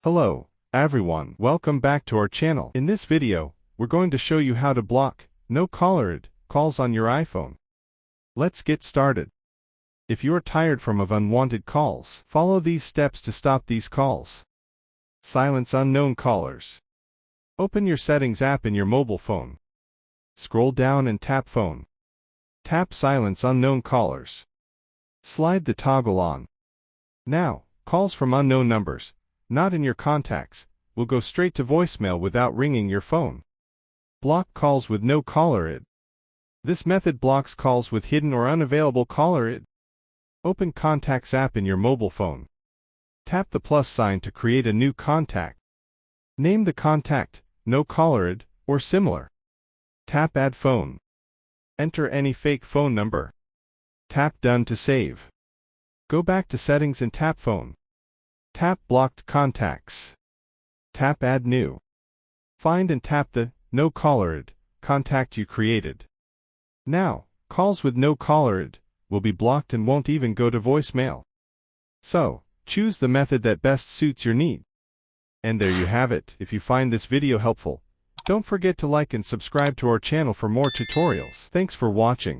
Hello, everyone. Welcome back to our channel. In this video, we're going to show you how to block no-caller calls on your iPhone. Let's get started. If you are tired of unwanted calls, follow these steps to stop these calls. Silence unknown callers. Open your Settings app in your mobile phone. Scroll down and tap Phone. Tap Silence unknown callers. Slide the toggle on. Now, calls from unknown numbers, not in your contacts, will go straight to voicemail without ringing your phone. Block calls with no caller ID. This method blocks calls with hidden or unavailable caller ID. Open Contacts app in your mobile phone. Tap the plus sign to create a new contact. Name the contact, no caller ID, or similar. Tap Add Phone. Enter any fake phone number. Tap Done to save. Go back to Settings and tap Phone. Tap Blocked Contacts. Tap Add New. Find and tap the no caller ID contact you created. Now, calls with no caller ID will be blocked and won't even go to voicemail. So, choose the method that best suits your need. And there you have it. If you find this video helpful, don't forget to like and subscribe to our channel for more tutorials. Thanks for watching.